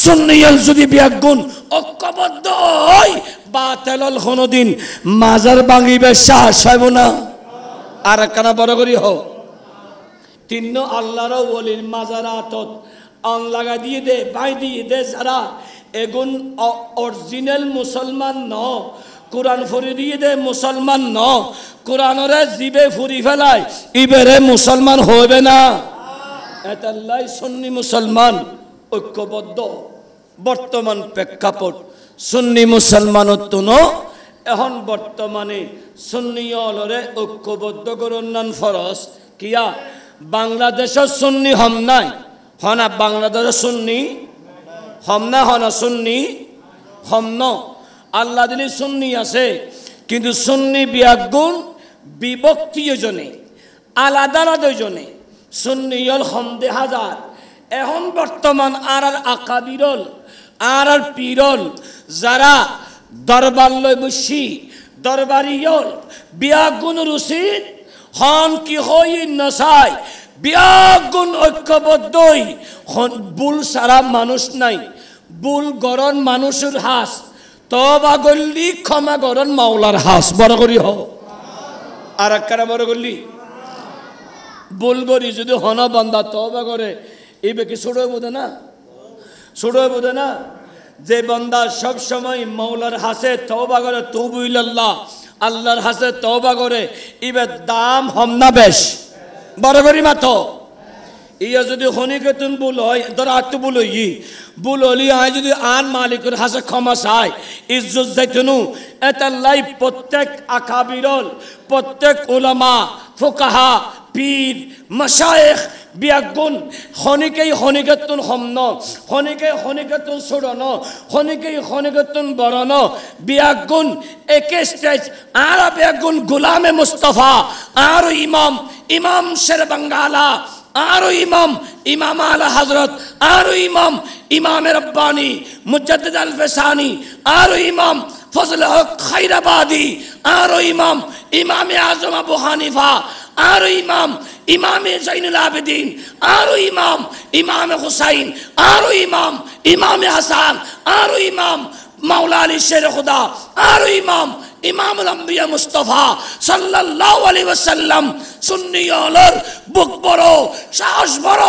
সুন্নিয়াল যদি বিয়াগুন ঐক্যবদ্ধ হয় বাতিল কোনদিন মাজার ভাঙিবে সাহস হইব না। আর একখানা বড় করি হোক তিন আল্লাহর ওলির মাজারাতত আন লাগা দিয়ে দে বাই দিয়ে দে যারা এগুন অরিজিনাল মুসলমান ন কোরআন ফুরি দিয়ে দে মুসলমান ন কোরআনরে জিবে ফুরি ফেলায় ইবেরে মুসলমান হইবে না। এতাল্লাই সুন্নি মুসলমান ঐক্যবদ্ধ বর্তমান প্রেক্ষাপট সুন্নি মুসলমানত্বন এখন বর্তমানে সুন্নিয়লরে ঐক্যবদ্ধ করুন ফরজ কিয়া বাংলাদেশের সুন্নি হম নাই হনা বাংলাদেশের সুন্নি হম না হনা সুন্নি হম ন আল্লাহ দিলি সুন্নি আছে কিন্তু সুন্নি বিয়াগুন বিভক্তি জনে আলাদা আলাদা জনে সুন্নিয়ল হম দে হাজার এখন বর্তমান আর আকাবিরল আর পীরল যারা দরবার লই বসি দরবারিয়ল বিয়াগুন রুসিদ হন কি হই নসাই বিয়াগুন ঐক্যবদ্ধই বুল সারা মানুষ নাই বুল গরন মানুষের হাস তবা গল্লি ক্ষমা গরন মাওলার হাস বড় করি হ আর একখানা বড় গল্লি বুল গরি যদি হন বান্দা তবা করে এই বেকি ছোট বোধে না ছোট বোধে না যে বান্দা সব সময় মাওলার হাসে তওবা করে তুবু ইলাল্লাহ আল্লাহর হাসে তওবা করে ইবে দাম হম না বেশ বড় করি মাতো ইয়া যদি হনিকেতুন ভুল হয় ধর আত্ম ভুল হই ভুল হলি আয় যদি আন মালিকের হাসে ক্ষমা চায় ইজ্জত যাইতনু এতাল্লাই প্রত্যেক আকাবিরল প্রত্যেক উলামা ফুকাহা পীর মাশায়েখ বিয়াগুন হনিকেই হনিকেতুন হমন হনিকে হনিকেতুন ছোড়ন হনিকেই হনিকেতুন বড়ন বিয়াগুন একে স্টেজ আর বিয়াগুন গোলামে মুস্তাফা আর ইমাম ইমাম শের বাঙ্গালা আর ইমাম ইমাম আলা হযরত আর ইমাম ইমাম রব্বানি মুজাদ্দিদ আল ফিসানি আর ইমাম ফজল হক খায়রাবাদী আর ইমাম ইমামে আজম আবু হানিফা আর ইমাম ইমামে জাইনুল আবেদিন আর ইমাম ইমামে হুসাইন আর ইমাম ইমামে হাসান আর ইমাম মাওলা আলী শের খুদা আর ইমাম ইমামুল আম্বিয়া মুস্তাফা সাল্লাল্লাহু আলাইহি ওয়াসাল্লাম সুন্নিয়লর বুক বড় সাহস বড়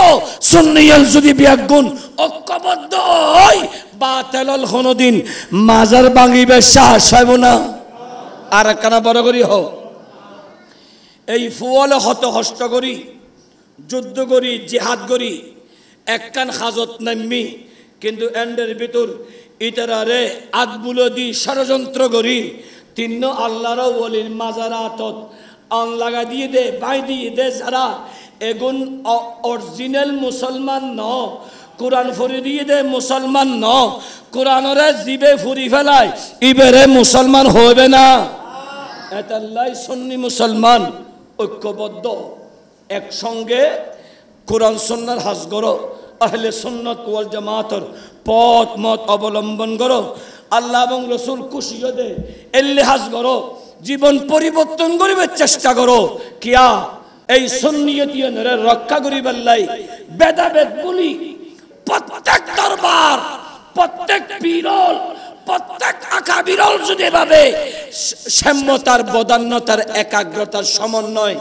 সুন্নিয়ল যদি বিয়াগুন ঐক্যবদ্ধ হয় বাতিল কোনদিন মাজার ভাঙিবে সাহস হইব না। আর একখানা বড় করি হ এই ফুয়ালে হত হষ্ট করি যুদ্ধ করি জিহাদ করি একখান হাজত নামি কিন্তু এন্ডের ভিতর ইতারারে আদবুলো দি ষড়যন্ত্র করি তিন আল্লাহর ওলির মাজারাতত আন লাগা দিয়ে দে বাই দিয়ে দে যারা এগুন অরিজিনাল মুসলমান ন কোরআন ফুরি দিয়ে দে মুসলমান ন কোরআনরে জিবে ফুরি ফেলায় ইবেরে মুসলমান হইবে না। এতাল্লাই সুন্নি মুসলমান ঐক্যবদ্ধ একসঙ্গে কোরআন সুন্নাহর হাজ করো আহলে সুন্নাত ওয়াল জামাতের পথ মত অবলম্বন করো আল্লাহ এবং রসুল খুশি হতে এল্লেহাজ করো জীবন পরিবর্তন করিবার চেষ্টা করো কিয়া এই সুন্নিয়তিয়নের রক্ষা করিবার লাই ভেদাভেদ বলি প্রত্যেক দরবার প্রত্যেক পীরল প্রত্যেক আকাবিরল যদি ভাবে সাম্যতার বদান্যতার একাগ্রতার সমন্বয়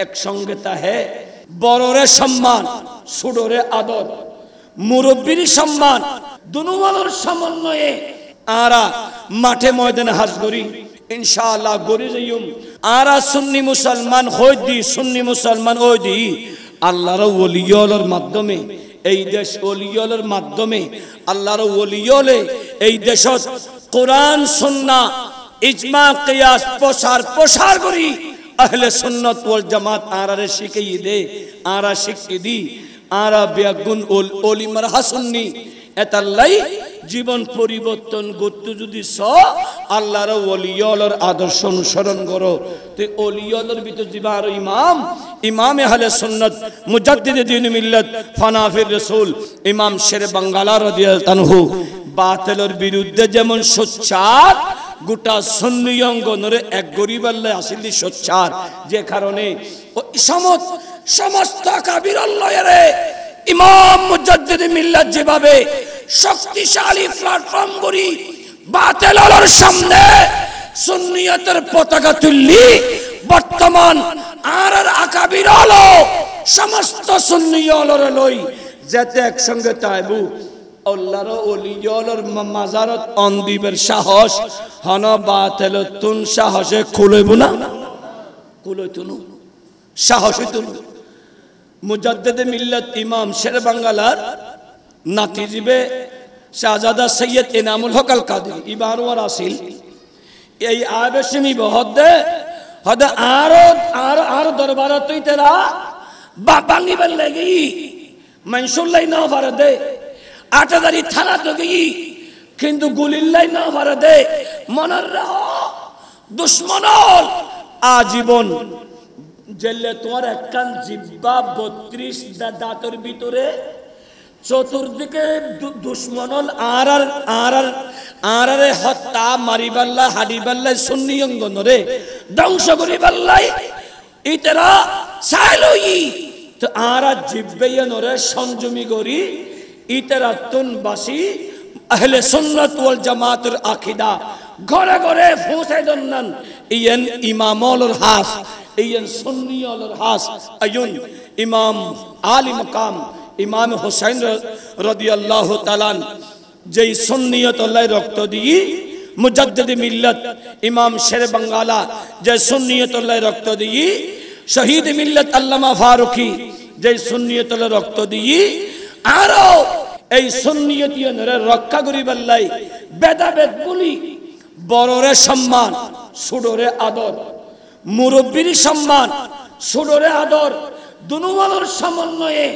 একসঙ্গে তাহে বড়রে সম্মান ছোটরে আদর মুরব্বীর সম্মান দুনুমানোর সমন্বয়ে আরা মাঠে ময়দানে হাজ করি ইনশাআল্লাহ গরি যাইম আরা সুন্নি মুসলমান হই দি সুন্নি মুসলমান হই দি আল্লাহর ওলিয়লের মাধ্যমে এই দেশ ওলিয়লের মাধ্যমে আল্লাহর ওলিয়লে এই দেশত কোরআন সুন্নাহ ইজমা কিয়াস প্রসার করি আহলে সুন্নাত ওয়াল জামাত আরারে শিখাই দে আরা শিখিয়ে দি আরা বিয়াগুন ওলি মারহা সুন্নি এতাল্লাই জীবন পরিবর্তন করতে যদি স আল্লাহর ওলিয়লের আদর্শ অনুসরণ করো তে ওলিয়লের ভিতর জিবার ইমাম ইমামে আহলে সুন্নাত মুজাদ্দিদ দ্বীন মিল্লাত ফানাফির রাসূল ইমাম শের বাঙ্গালা রাদিয়াল্লাহু আনহু বাতিলের বিরুদ্ধে যেমন সোচ্চার গোটা সুন্নি অঙ্গনরে এক গরিবাল্লাহ আসিলি সোচ্চার যে কারণে সমস্ত কাবিরুল্লাহরে ইমাম মুজাদ্দিদ মিল্লাত যেভাবে শক্তিশালী প্ল্যাটফর্ম করি বাতিলের সামনে সুন্নিয়তের পতাকা তুললি বর্তমান আর আকাবির হলো সমস্ত সুন্নিয়লর লই যেতে একসঙ্গে তাইবু আল্লাহর ওলিয়লর মাজারত অন্দিবের সাহস হন বাতিলতুন সাহসে খুলইব না কুলইতুনু সাহসিতুন মুজাদ্দিদ মিল্লাত ইমাম শের বাঙ্গালার নাতিজিবে শাহজাদা সৈয়দ ইনামুল হক আল কাদেরী ইবারু আর আসিল এই আবেশমি বহদে হদ আর দরবার তুই তেরা বাবাঙ্গি বল লাগি মনসুল্লাই না ফারদে আটাদারি থানা তো গই কিন্তু গুলিল্লাই না ফারদে মনার রহ দুশমনল আজীবন জেলে তোমার একখান জিব্বা 32 দাঁতের ভিতরে চতুর্দিকে দুশ্মনল আর হত্যা মারিবাল্লা হাডিবাল্লাই সুন্নি অঙ্গনরে ধ্বংস করিবাল্লাই ইতরা সাইলই তো আর জিব্বেয়নরে সংযমী করি ইতরা তুনবাসী আহলে সুন্নাত ওয়াল জামাতের আকীদা ঘরে ঘরে পৌঁছাই দন্নান ইয়েন ইমামুল হাস ইয়েন সুন্নিয়ুল হাস আয়ুন ইমাম আলী মাকাম ইমাম হুসাইন রাদিয়াল্লাহু তাআলা যেই সুন্নিয়ত আল্লাহ রক্ত দিয়ে মুজাদ্দিদ মিল্লাত ইমাম শের বাঙ্গালা যে সুন্নিয়ত আল্লাহ রক্ত দিয়ে শহীদ মিল্লাত আল্লামা ফারুকি যে সুন্নিয়ত আল্লাহ রক্ত দিয়ে আরো এই সুন্নিয়তিয়নরে রক্ষা করিবাল্লাই বেদাবেদ বলি বড়রে সম্মান ছোটরে আদর মুরব্বির সম্মান ছোটরে আদর দুনুমানের সমন্বয়ে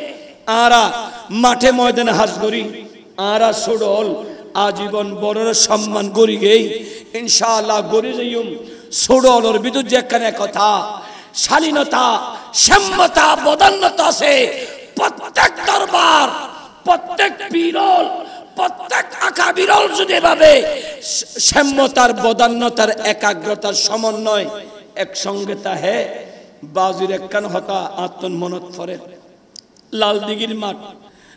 আরা মাঠে ময়দানে হাজ করি আরা ছোটল আজীবন বড়র সম্মান করি গেই ইনশাআল্লাহ গড়ি যাইম ছোটলর বিদ্যুৎ যে একখানে কথা শালীনতা সম্মতা বদান্যতা আছে প্রত্যেক দরবার প্রত্যেক পীরল প্রত্যেক আকাবিরল যদি ভাবে সম্মতার বদান্যতার একাগ্রতার সমন্বয় একসঙ্গে তাহে বাজির একখান হতা আত্মন মনত ফরে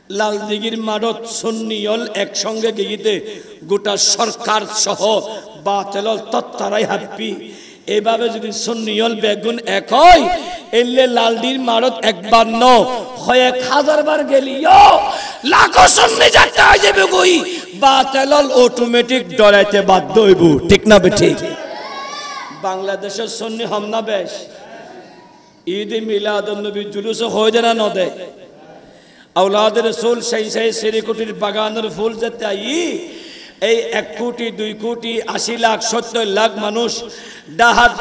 লালদিঘির মাঠত সুন্নিয়ল একসঙ্গে গিয়েতে গোটা সরকার সহ বাতিলল তত্তারাই হাপ্পি এভাবে যদি সুন্নিয়ল বেগুন এক হয় এলে লালদির মাঠত একবার ন হয় 1000 বার গেলিও লাখো সুন্নি যাতে হয়ে যাবে গই বাতিলল অটোমেটিক ডরাইতে বাধ্য হইব ঠিক না বেঠি বাংলাদেশের সুন্নি হামনা বেশ ঈদ মিলাদুন নবী জুলুস হয়ে যায় না নদে औलाद रसूल सही सही सेरी कोटिर बागानर फूल जाते आई এই 1 কোটি 2 কোটি 80 লাখ 70 লাখ মানুষ ডাহাত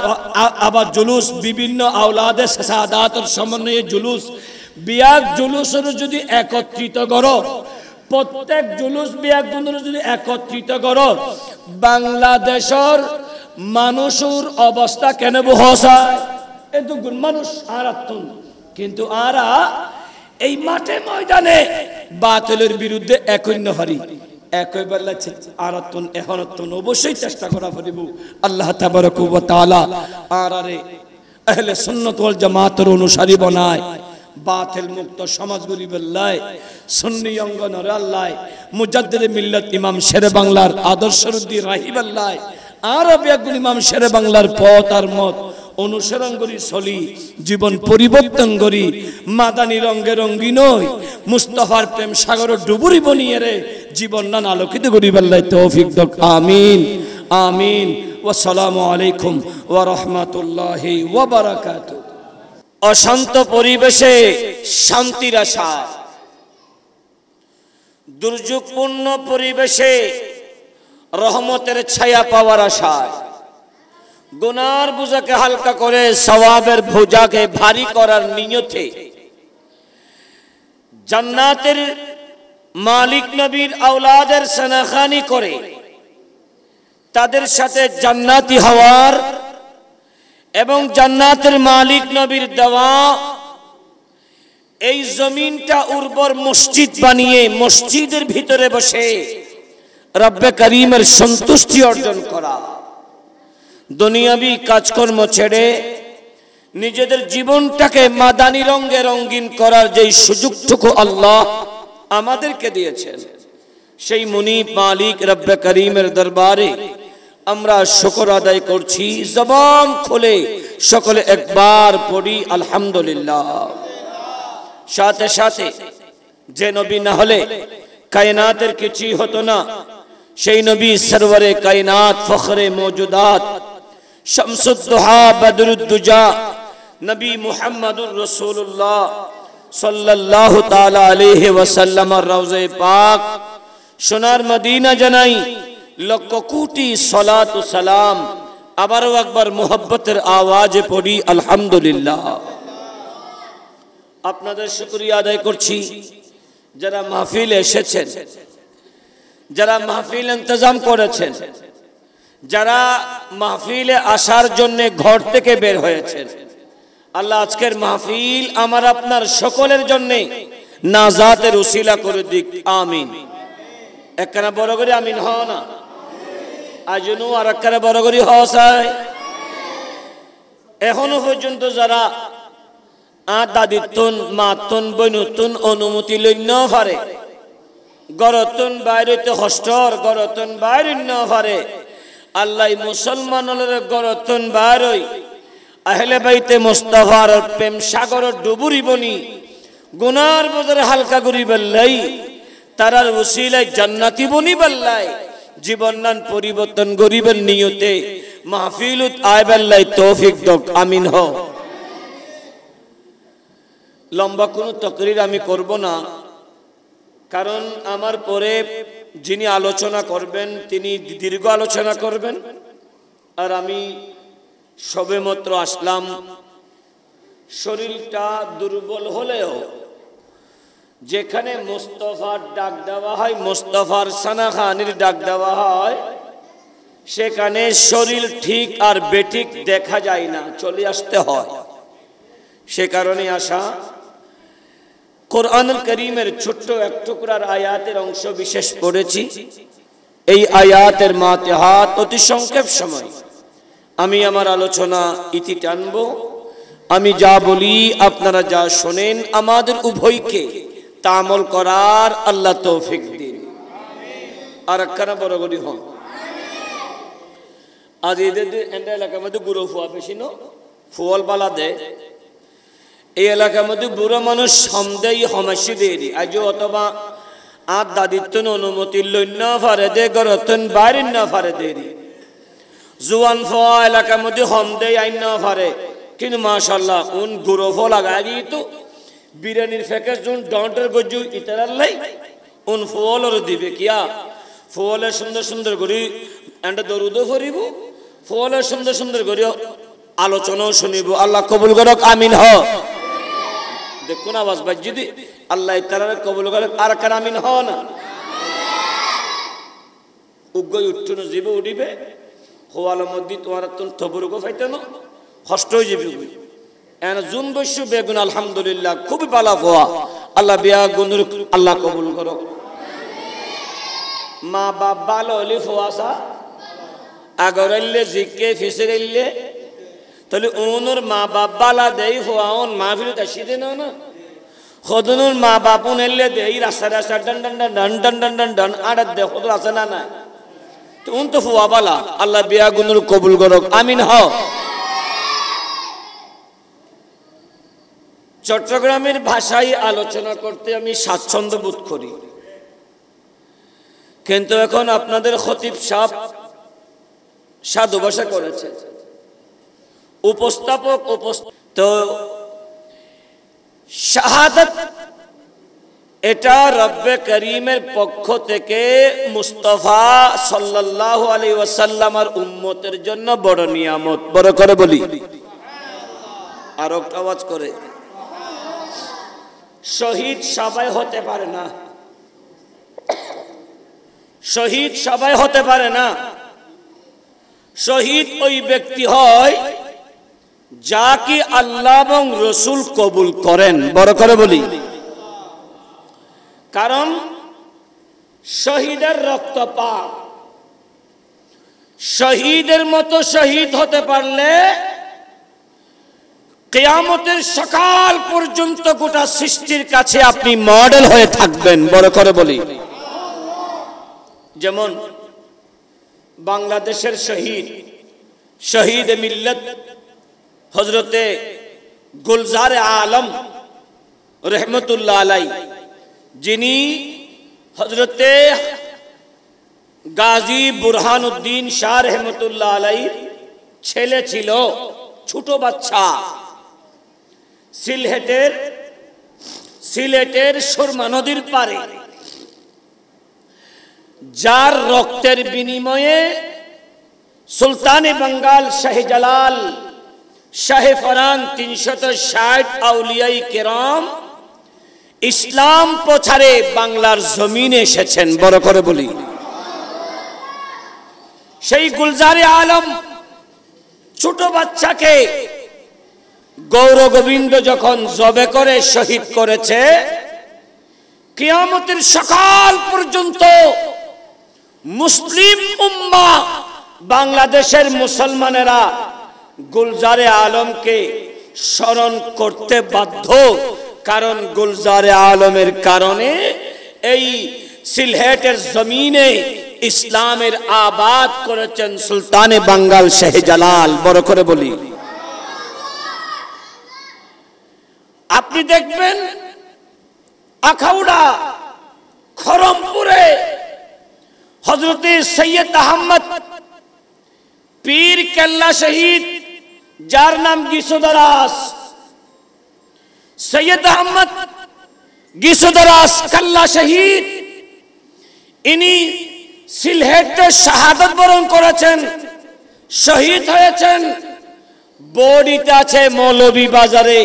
আবার জুলুস বিভিন্ন আওলাদে সাদাতের সমন্বয়ে জুলুস বিয়াক জুলুসের যদি একত্রিত করো প্রত্যেক জুলুস বিয়াক গুণের যদি একত্রিত করো বাংলাদেশের মানুষের অবস্থা কেন বহসায় এত গুণ মানুষ আরাতন কিন্তু আরা এই মাঠে ময়দানে বাতিলের বিরুদ্ধে একৈন্য হারি একই বেলা আরাতন এহনতন অবশ্যই চেষ্টা করা পারিব আল্লাহ তাবারক ওয়া তাআলা আরারে আহলে সুন্নাত ওয়াল জামাতের অনুসারী বানায় বাতিল মুক্ত সমাজ গরিবেল্লাহ সুন্নি অঙ্গনরে আল্লাহ মুজাদ্দিদ মিল্লাত ইমাম শেরে বাংলার আদর্শরুদ্দি রাহিবাল্লাহ আরব একগুণ ইমাম শেরে বাংলার পথ আর মত অনুসরণ করি চলি জীবন পরিবর্তন করি মাদানী রঙে রঙ্গিন মুস্তাফার প্রেম সাগর ডুবুরি বনিয়ে রে জীবন নান আলোকিত করিবাল্লাহ তৌফিক দাও আমিন আমিন ওয়া সালামু আলাইকুম ওয়া রাহমাতুল্লাহি ওয়া বারাকাতুহু অশান্ত পরিবেশে শান্তির আশা দুর্যোগপূর্ণ পরিবেশে রহমতের ছায়া পাওয়ার আশায় গুনার বোঝাকে হালকা করে সওয়াবের বোঝাকে ভারী করার নিয়তে জান্নাতের মালিক নবীর আওলাদের শনাখানি করে তাদের সাথে জান্নাতি হওয়ার এবং জান্নাতের মালিক নবীর দেওয়া এই জমিনটা উর্বর মসজিদ বানিয়ে মসজিদের ভিতরে বসে রব্বে করিমের সন্তুষ্টি অর্জন করা দুনিয়াবি কাজকর্ম ছেড়ে নিজেদের জীবনটাকে মাদানী রঙে রঙিন করার যে সুযোগটুকু আল্লাহ আমাদেরকে দিয়েছেন সেই মুনিব মালিক রব্বে করিমের দরবারে আমরা শুকর আদায় করছি। জবান খুলে সকলে একবার পড়ি আলহামদুলিল্লাহ। সাথে সাথে যে নবী না হলে কায়নাতের কিছুই হতো না, সেই নবী সরওয়ারে কায়নাত ফখরে মওজুদাত শামসুদ্দোহা বদরুদ্দুজা নবী মুহাম্মদুর রাসূলুল্লাহ সাল্লাল্লাহু তাআলা আলাইহি ওয়াসাল্লামের রওজা পাক সোনার মদিনা জানাই লক্ষ কোটি সালাত ও সালাম। আবারও একবার মোহব্বতের আওয়াজে পড়ি আলহামদুলিল্লাহ। আপনাদের শুকরিয়া আদায় করছি যারা মাহফিলে এসেছেন, যারা মাহফিল ইন্তজাম করেছেন, যারা মাহফিলে আসার জন্য ঘর থেকে বের হয়েছেন। আল্লাহ আজকের মাহফিল আমার আপনার সকলের জন্য নাজাতের উসিলা করে দিক, আমিন। একখানা বড় করে আমিন হ না, আজনু আর একখানা বড় করে হসায়। এখনো পর্যন্ত যারা দাদিতুন মাতুন বইনুতুন অনুমতি লইন পারে, গরতুন বাইরেতে হস্টর গরতুন বাইরে ন পারে, আল্লাহ মুসলমানের গরতুন বাইরই আহলে বাইতে মুস্তাফার প্রেম সাগর ডুবুরি বনি গুনার বদরে হালকা করি বললাই, তারার উসিলায় জান্নাতি বনি বললাই, জীবন নান পরিবর্তন গরিবের নিয়তে মাহফিলুত আয় বললাই তৌফিক দক, আমিন হ। লম্বা কোনো তকরির আমি করব না, কারণ আমার পরে যিনি আলোচনা করবেন তিনি দীর্ঘ আলোচনা করবেন, আর আমি সবেমাত্র আসলাম। শরীরটা দুর্বল হলেও যেখানে মুস্তাফার ডাক দেওয়া হয়, মুস্তাফার সানাখানির ডাক দেওয়া হয়, সেখানে শরীর ঠিক আর বেঠিক দেখা যায় না, চলে আসতে হয়। সে কারণে আসা। কোরআনুল কারীমের ছোট্ট এক টুকরার আয়াতের অংশ বিশেষ পড়েছি। এই আয়াতের মাতেহাত অতি সংক্ষেপ সময় আমি আমার আলোচনা ইতি টানব। আমি যা বলি আপনারা যা শোনেন আমাদের উভয়কে তা আমল করার আল্লাহ তৌফিক দিন। আর একখানা বড় গরি হন। আজ এদের এলাকার মধ্যে গুরু ফুয়া পেশি নো ফুয়াল পালা দেয়। এই এলাকার মধ্যে বুড়ো মানুষ সন্দেহ সমস্যা দেরি আজও অথবা আর দাদিত্বন অনুমতি লইন ফারে দে গরতন বাইরে না ফারে দেরি জুয়ান ফোয়া এলাকার মধ্যে সন্দেহ আইন না ফারে, কিন্তু মাশাল্লাহ উন গুরো ফো লাগাই তো বিরিয়ানির ফেকেস যখন ডন্টের গজু ইতারার লাই উন ফোয়ালর দিবে কিয়া ফোয়ালের সুন্দর সুন্দর করি এন্ড দরুদও ফরিব, ফোয়ালের সুন্দর সুন্দর করি আলোচনাও শুনিব। আল্লাহ কবুল করক, আমিন হ। দেখুন আওয়াজ বাজ যদি আল্লাহ তাআলা কবুল করে আর কার আমিন হ না। উগ্গই উঠুন জীবে উঠিবে হওয়ালের মধ্যে তোমার তবুরগো ফাইতে না কষ্ট হয়ে যাবে। এন জুন বৈশ্য বেগুন আলহামদুলিল্লাহ খুবই পালা হওয়া। আল্লাহ বিয়া গুনুর আল্লাহ কবুল করো। মা বাপ ভালো হলে ফোয়াশা আগরাইলে জিকে ফিসেরাইলে তাহলে ওনর মা বাপ বালা দেই ফোয়াউন মাহফিলত আসিতে না না খদনুর মা বাপ উনলে দেই রাস্তা রাস্তা ডান ডান ডান ডান ডান ডান ডান ডান আড়াত দে খদর আছে না না তো উন তো ফোয়া বালা। আল্লাহ বিয়া গুনুর কবুল করক, আমিন হ। চট্টগ্রামের ভাষায় আলোচনা করতে আমি স্বাচ্ছন্দ্য বোধ করি, কিন্তু এখন আপনাদের খতিব সাহেব সাধু ভাষা করেছে, উপস্থাপক তো শাহাদাত এটা রব্বে করিমের পক্ষ থেকে মুস্তাফা সাল্লাল্লাহু আলাইহি ওয়াসাল্লামের উম্মতের জন্য বড় নিয়ামত। বড় করে বলি আর একটা আওয়াজ করে। শহীদ সবাই হতে পারে না, শহীদ সবাই হতে পারে না। শহীদ ওই ব্যক্তি হয় যাকে আল্লাহ এবং রসুল কবুল করেন। বড় করে বলি, কারণ শহীদের রক্তপাত, শহীদের মতো শহীদ হতে পারলে কিয়ামতের সকাল পর্যন্ত গোটা সৃষ্টির কাছে আপনি মডেল হয়ে থাকবেন। বড় করে বলি যেমন বাংলাদেশের শহীদ মিল্লত হযরতে গুলজার আলম রহমতুল্লাহ আলাই, যিনি হযরতে গাজী বুরহানুদ্দিন শাহ রহমতুল্লাহ আলাই ছেলে ছিল, ছোট বাচ্চা, সিলেটের সুরমা নদীর পারে, যার রক্তের বিনিময়ে সুলতানে বাঙ্গাল শাহজালাল শাহে ফরান ৩৬০ আউলিয়াই কেরাম ইসলাম প্রচারে বাংলার জমিনে এসেছেন। বড় করে বলি, সেই গুলজারে আলম ছোট বাচ্চাকে গৌর গোবিন্দ যখন জবে করে শহীদ করেছে, কিয়ামতের সকাল পর্যন্ত মুসলিম উম্মাহ বাংলাদেশের মুসলমানেরা গুলজারে আলমকে স্মরণ করতে বাধ্য। কারণ গুলজারে আলমের কারণে এই সিলেটের জমিনে ইসলামের আবাদ করেছেন সুলতানে বাঙ্গাল শাহজালাল। বড় করে বলি, আপনি দেখবেন আখাউড়া খরমপুরে হযরতে সৈয়দ আহমদ পীর কেল্লা শহীদ, যার নাম গিসোদারাস, সৈয়দ আহমদ গিসোদারাস কেল্লা শহীদ, ইনি সিলেটে শাহাদত বরণ করেছেন, শহীদ হয়েছেন। বডিতে আছে মৌলভী বাজারে,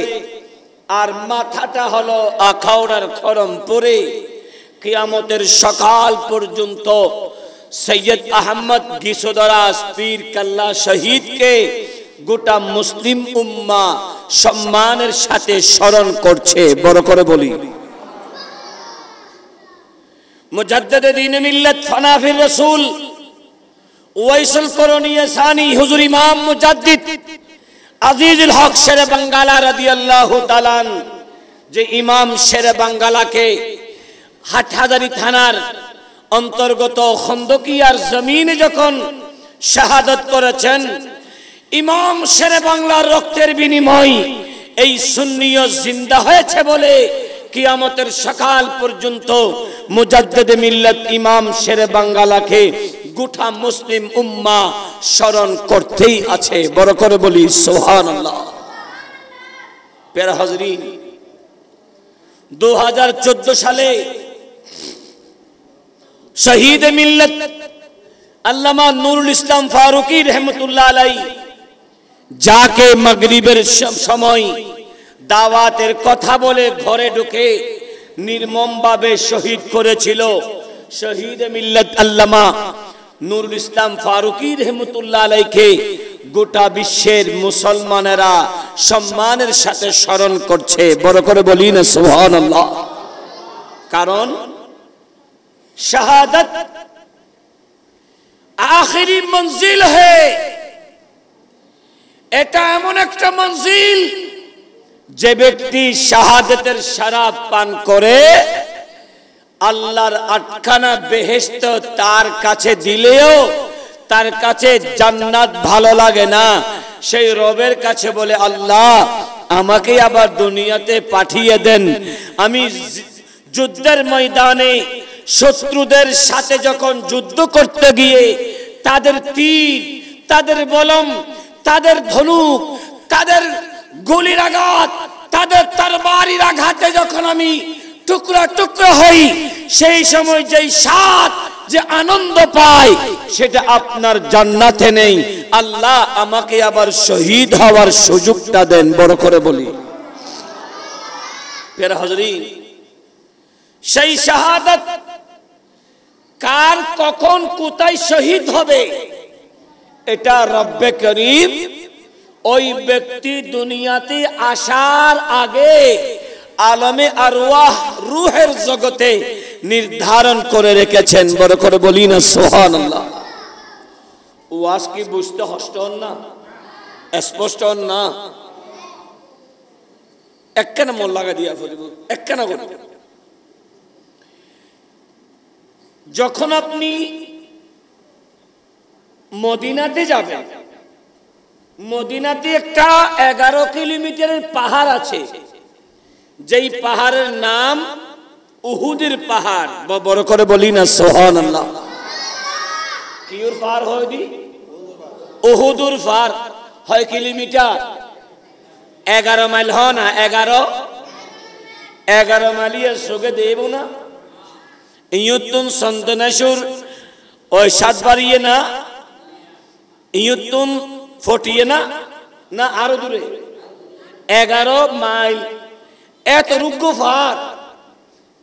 আর মাথাটা হলো আখাউড়ার খরমপুরে। কিয়ামতের সকাল পর্যন্ত সৈয়দ আহমদ গিসোদারাস পীর কাল্লা শহীদকে গোটা মুসলিম উম্মাহ সম্মানের সাথে স্মরণ করছে। বড় করে বলি, মুজাদ্দিদে দ্বীন মিল্লাত ফানাফির রাসূল ওয়াইসুল করণী সানি হুজুর ইমাম মুজাদ্দিদ আজিজুল হক শেরে বাঙ্গালা রাদিয়াল্লাহু তাআলা, যে ইমাম শেরে বাঙ্গালাকে হাটহাজারী থানার অন্তর্গত খন্দকিয়ার জমিনে যখন শাহাদত করেছেন, ইমাম শেরে বাংলার রক্তের বিনিময় এই সুন্নিয় জিন্দা হয়েছে বলে কিয়ামতের সকাল পর্যন্ত মুজাদ্দিদে মিল্লাত ইমাম শেরে বাঙ্গালাকে গোটা মুসলিম উম্মাহ স্মরণ করতেই আছে। বড় করে বলি সুবহানাল্লাহ। প্যারা হাজরিন, 2014 সালে শহীদ মিল্লাত আল্লামা নুরুল ইসলাম ফারুকী রহমতুল্লাহ আলাই, যাকে মাগরিবের সময় দাওয়াতের কথা বলে ঘরে ঢুকে নির্মমভাবে শহীদ করেছিল, শহীদ মিল্লাত আল্লামা নুরুল ইসলাম ফারুকী রহমতুল্লাহ আলাইকে গোটা বিশ্বের মুসলমানেরা সম্মানের সাথে স্মরণ করছে। বড় করে বলি না সুবহানাল্লাহ। কারণ শাহাদাত আখিরি মঞ্জিল হ্যায়, এটা এমন একটা মঞ্জিল যে ব্যক্তি শাহাদাতের শরাব পান করে আল্লাহর আটখানা বেহেশত তার কাছে দিলেও তার কাছে জান্নাত ভালো লাগে না। সেই রবের কাছে বলে, আল্লাহ আমাকে আবার দুনিয়াতে পাঠিয়ে দেন, আমি যুদ্ধের ময়দানে শত্রুদের সাথে যখন যুদ্ধ করতে গিয়ে তাদের তীর, তাদের বলম, তাদের ধনুক, তাদের গুলির আঘাত, তাদের তরবারির আঘাতে যখন আমি টুকরা টুকরা হই, সেই সময় যেই স্বাদ, যে আনন্দ পাই, সেটা আপনার জান্নাতে নেই। আল্লাহ আমাকে আবার শহীদ হওয়ার সুযোগটা দেন। বড় করে বলি প্যারা হাজরিন, সেই শাহাদাত কার কখন কোথায় শহীদ হবে, এটা রব্বে করিম ওই ব্যক্তি দুনিয়াতে আসার আগে আলমে আরওয়াহ রূহের জগতে নির্ধারণ করে রেখেছেন। বড় করে বলি না সুবহানাল্লাহ। ওয়াজ কি বুঝতে কষ্ট না, স্পষ্ট না? একখানা মন লাগা দিয়া ফেলব, একখানা করে যখন আপনি মদিনাতে যাবেন, মদিনাতে একটা 11 কিলোমিটারের পাহাড় আছে, যেই পাহাড়ের নাম উহুদের পাহাড়। বড় করে বলি না সুবহানাল্লাহ। কিউর পাহাড় হয় দি? উহুদুর পাহাড়। হয় কিলোমিটার 11 মাইল হয় না? 11 মাইলের সোগে দেব না ইয়ুতুন সন্তনাসুর ওই 7 বাড়িয়ে না, ইয়ুতুন ফটিয়ে না, না আরো দূরে 11 মাইল। এত রুগ্গ পাহাড়।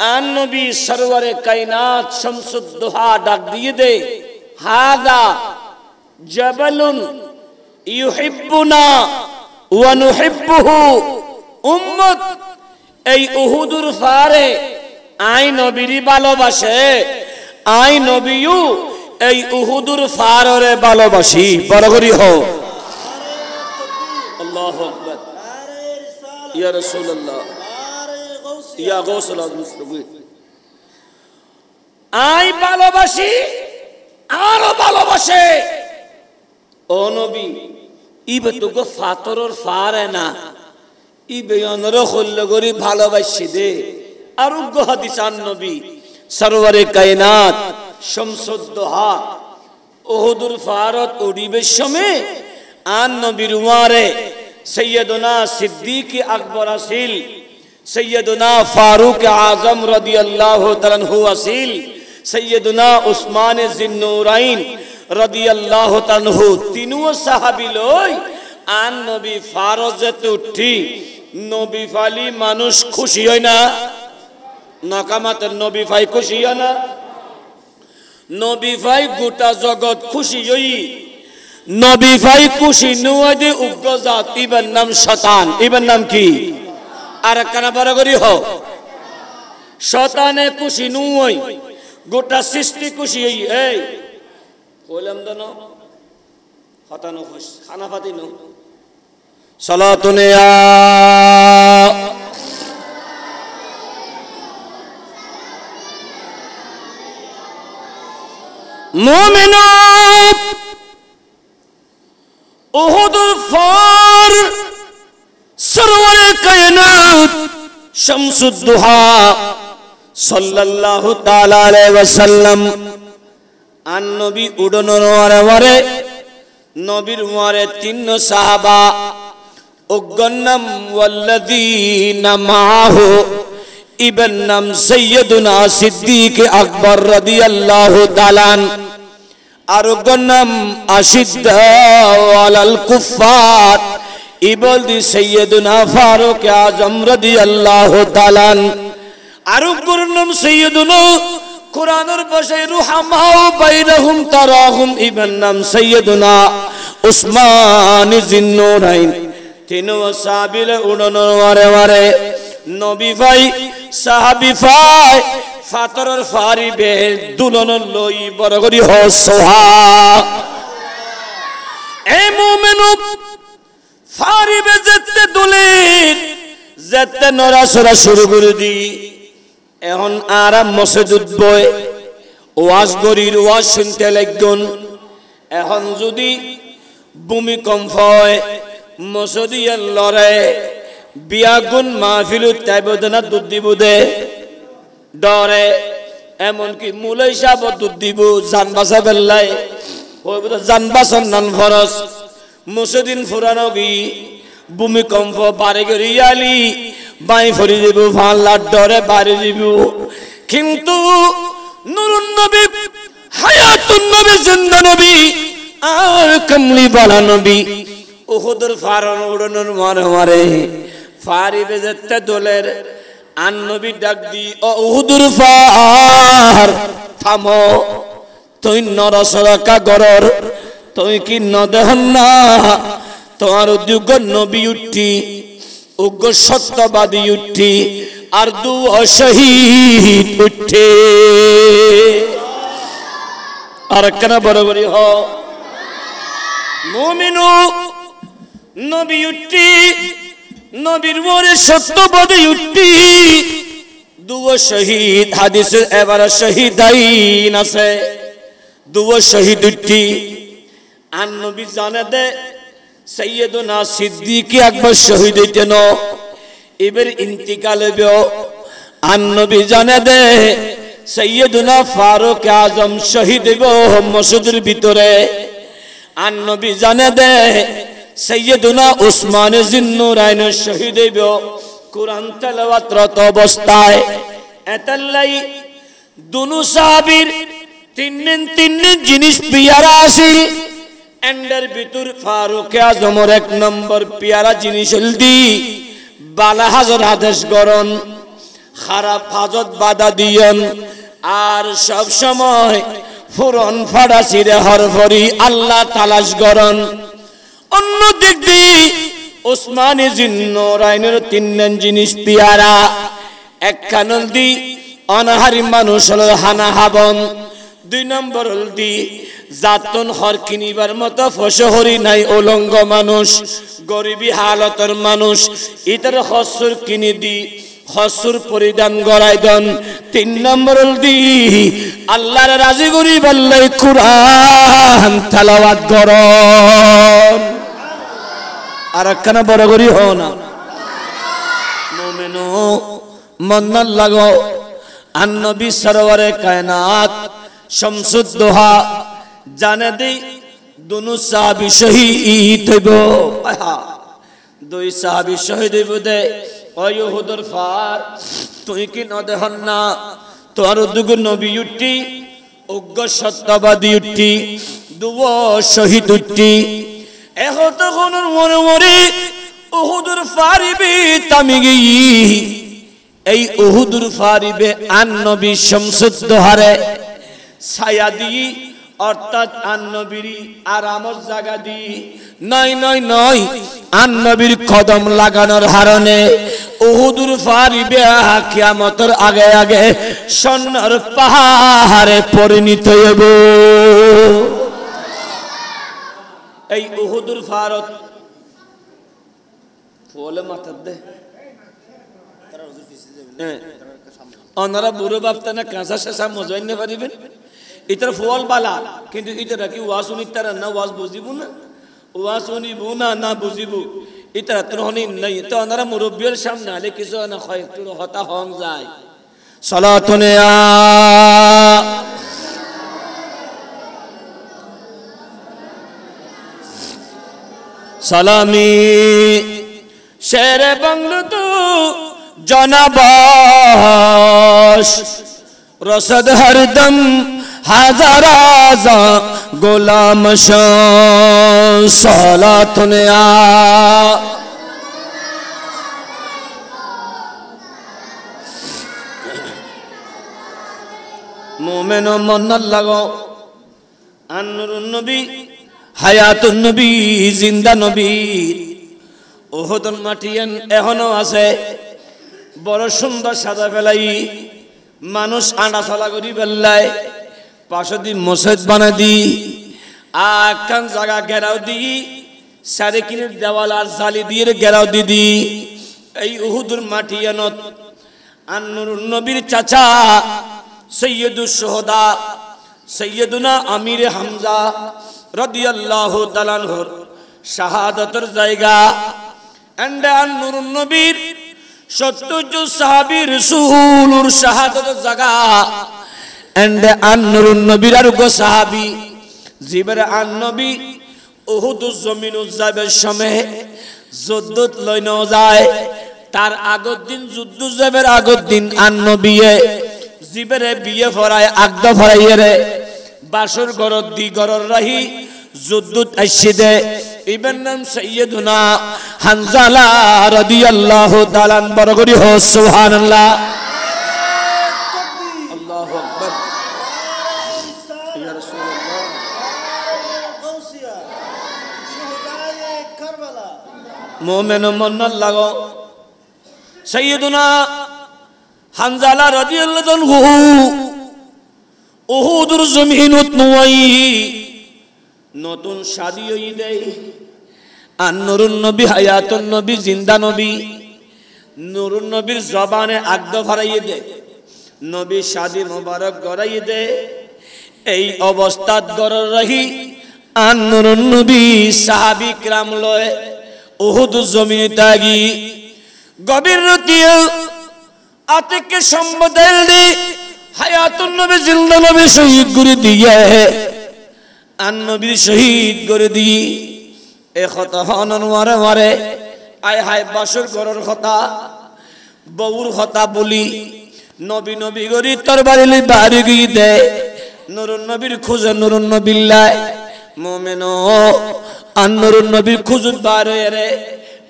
আন নবী সরওয়ারে কায়নাত শামসুদ্দোহা ডাক দিয়ে দে, হাদা জাবালুন ইউহিব্বুনা ওয়া নুহিব্বুহু। উম্মত, এই উহুদুর পাহাড়ে আই নবীরই ভালোবাসে, আই নবীও এই উহুদুর পাহাড়ে ভালোবাসি। বড় করি হও আল্লাহু আকবার। ইয়া রাসূলুল্লাহ, ইয়া গাউসুল মুসলিমিন। আই ভালোবাসি, আরো ভালোবাসে। ও নবী, ইবে তো গো ফাতরর ফারে না, ইবে অনর হল্ল গরি ভালোবাসি দে। আর উগ্র হাদিস আন নবী সরওয়ারে কায়নাত শামসুদ্দোহা উহুদুর ফারত উড়িবের সময় আন নবীর উমারে সৈয়দনা সিদ্দিক আকবর আসিল, সৈয়দনা ফারুক আজম রাদিয়াল্লাহু তাআলা আনহু আসিল, সৈয়দনা উসমান জিন্নুরাইন রাদিয়াল্লাহু তাআলা আনহু। তিনও সাহাবী লই আন নবী ফারজতে উঠি। নবী ফালি মানুষ খুশি হয় না? নাকামাতের নবী ভাই খুশি হয় না? নবী ভাই গোটা জগৎ খুশি হই। নবী ভাই খুশি নুয়াদে উগ্র জাত, ইবার নাম শয়তান। ইবার নাম কি? আর কানা বড় করি হও। শয়তানে খুশি নুই, গোটা সৃষ্টি খুশি হই। এই কইলাম তো না হতানো খুশ খানা পাতি নো সালাতুনে আ মুমিনু। উহুদুর ফার সরওয়ারে কায়নাত শামসুদ্দোহা সাল্লাল্লাহু তাআলা আলাইহি ওয়াসাল্লাম আন নবী উডনর ওয়ারে নবীর ওয়ারে 3 সাহাবা উগন্নাম ওয়াল্লাযীনা মাহু ইবন নাম সৈয়দুনা সিদ্দিক আকবর রাদিয়াল্লাহু তাআলা আর উগন্নাম আশিদ্দাউ আলাল কুফার ইবল দি সৈয়দুনা ফারুক আজম রাদিয়াল্লাহু তাআলা আর উগন্নাম সৈয়দুনা কুরআনের ভাষায় রুহামাউ বাইনহুম তারাহুম ইবন নাম সৈয়দুনা উসমান জিন্নুরাইন। তিনও সাহাবীর উড়নোর ওয়ারে নবী ভাই সাহাবী ভাই ফাতরের ফারি বে দুলন লই বড় করি হ সোহা। এ মুমিনু ফারি বে যেতে দুলে যেতে নড়াচড়া শুরু করে দি। এখন আরাম মসজিদ বই ওয়াজ গরির ওয়াজ শুনতে লাগগুন। এখন যদি ভূমিকম্প হয় মসজিদে লড়ে বিয়াগুন মাহফিলু তাইবদনা দুধ দিব দে ডরে। এমনকি মুলাই সাহেব দুধ দিব জান বাসা বেল্লাই জান বাসন নান ফরস মুসদিন ফুরানো গি ভূমিকম্প বাড়ি গড়িয়ালি বাই ফরি দিব ভাল্লার ডরে বাড়ি দিব। কিন্তু নুরুন নবী হায়াতুন নবী জিন্দা নবী আর কমলি বালা নবী উহুদের ফারন উড়নের মারে ফারি বেজতে দোলের আন নবী ডাক দি ও উহুদের ফার থামো। তুই নরসরকা গরর তুই কি নদেহন না তোমার উদ্যোগ নবী উঠি উগ্র সত্যবাদী উঠি আর দু অশহীদ উঠে। আর কেন বরাবরই হ মুমিনু নবী উঠি নবীর মোরে সত্যবাদী উঠি দুও শহীদ হাদিসে এবার শহীদাইন আছে দুও শহীদ উঠি আর নবী জানে দে সৈয়দনা সিদ্দিক আকবর শহীদ হইতেন এবার ইন্তিকাল হইব আর নবী জানে দে সৈয়দনা ফারুক আজম শহীদ হইব মসজিদের ভিতরে আর নবী জানে দে সৈয়দনা উসমান জিন্নুরাইন শহীদ হইব কুরআন তেলাওয়াতরত অবস্থায় এতাল্লাই দুনু সাহাবীর তিন জিনিস পিয়ারা আসিল এন্ডার ভিতর ফারুক আজমের এক নম্বর পিয়ারা জিনিস হলদি বালা হাজর আদেশ গরন খারাপ হাজত বাধা দিয়েন আর সব সময় ফুরন ফাড়া চিরে হরফরি আল্লাহ তালাশ গরন অন্য দিক দিয়ে উসমানে জিন্নুরাইনের তিন জিনিস পিয়ারা এক কানল দি অনাহারি মানুষ হল হানা হাবন দুই নম্বর হলদি জাতন হর কিনিবার মতো ফসহরি নাই উলঙ্গ মানুষ গরিবী হালতের মানুষ ইতার হসুর কিনি দি হসুর পরিধান গড়াই দেন তিন নম্বর হলদি আল্লাহর রাজি করি বললে কুরআন তেলাওয়াত করন আর একখানা বড় করি হও না মোমেনো মন্নাল লাগো আর নবী সরওয়ারে কায়নাত শামসুদ্দোহা জানে দি দুনু সাহাবী শহীদ হইব দুই সাহাবী শহীদ হইব দে উহুদের ফার তুই কি নদে হন না তোর দুগু নবী উঠি উগ্র সত্যবাদী উঠি দুও শহীদ উঠি এখন মনে মরে উহুদের ফারিবে তামিগি এই উহুদের ফারিবে আন নবী শামসুদ্দোহারে ছায়া দি অর্থাৎ আন নবীর আরামের জায়গা দি নয় আন নবীর কদম লাগানোর হারণে উহুদের ফারিবে কিয়ামতের আগে আগে সোনার পাহাড়ে পরিণত হইব এই উহুদের ফারত ফলে মাথার দে ওনারা বুড়ো বাপতা না কাঁচা শেষা মজাই না পারিবেন ইতার ফল বালা কিন্তু ইতারা কি ওয়াজ শুনি তারা না ওয়াজ বুঝিব না ওয়াজ শুনিব না বুঝিব ইতারা তো হনি নাই তো ওনারা মুরব্বির সামনে আলে কিছু না হয় একটু হতা হন যায় সালাতুনে সালামি শেরে বাংলো তো জনাবাস রসদ হরদম হাজার আজা গোলাম সালাতুনে মোমেন মন্নাল লাগো আন্নুরুন নবী হায়াতুন নবী জিন্দা নবী উহুদের মাটিয়ান এখনো আছে বড় সুন্দর সাদা ফেলাই মানুষ আনা চলা করি বেল্লায় পাশে দি মসজিদ বানা দি আকান জায়গা ঘেরাও দি সাড়ে কিনের দেওয়াল আর জালি দিয়ে ঘেরাও দি এই উহুদের মাটিয়ানত আন্নুরুন নবীর চাচা সৈয়দুস শুহাদা সৈয়দুনা আমির হামজা রাদিয়াল্লাহু তাআলা আনহুর শাহাদাতের জায়গা এন্ড আন্নুরুন নবীর 70 জন সাহাবী রাসূলুর শাহাদাতের জায়গা এন্ড আন্নুরুন নবীর আর গো সাহাবী জিবর আন নবী উহুদুর জমিনুজ যাবের সময় যুদ্ধত লইন যায় তার আগের দিন যুদ্ধ যাবের আগের দিন আন নবীয়ে জিবরে বিয়ে ফরায় আগদ ফরাইয়ে রে বাসর গরদ দি গরর রাহি যুদ্ধত আইসিদে ইবেন নাম সাইয়্যিদুনা হানজালা রাদিয়াল্লাহু তাআলা বরগরি হো সুবহানাল্লাহ আল্লাহু আকবার ইয়া রাসূলুল্লাহ গাউসিয়া শুহাদায়ে কারবালা মুমিন মন্নাল লাগো সাইয়্যিদুনা হানজালা রাদিয়াল্লাহু আনহু উহুদের জমিনত নয় নতুন শাদী হই দেয় আর নুরুন নবী হায়াতুন নবী জিন্দা নবী নুরুন নবীর জবানে আগদ ভরাইয়ে দেয় নবী শাদি মোবারক গড়াই দে এই অবস্থাত গড় রহি আন নুরুন নবী সাহাবী کرام লয় উহুদ জমিন তাগি গভীর রাতে আতিকে সম্বদল দি হায়াতুন নবী জিন্দা নবী শহীদ করে দিয়ে আন নবী শহীদ করে দি এ কথা হনন মারে মারে আয় হায় বাসর গরর কথা বউর কথা বলি নবী নবী গরি তরবারি বাড়ি গিয়ে দে নুরুন নবীর খোঁজে নুরুন নবিল্লাহ মুমিনো আন নুরুন নবীর খোঁজ বারে রে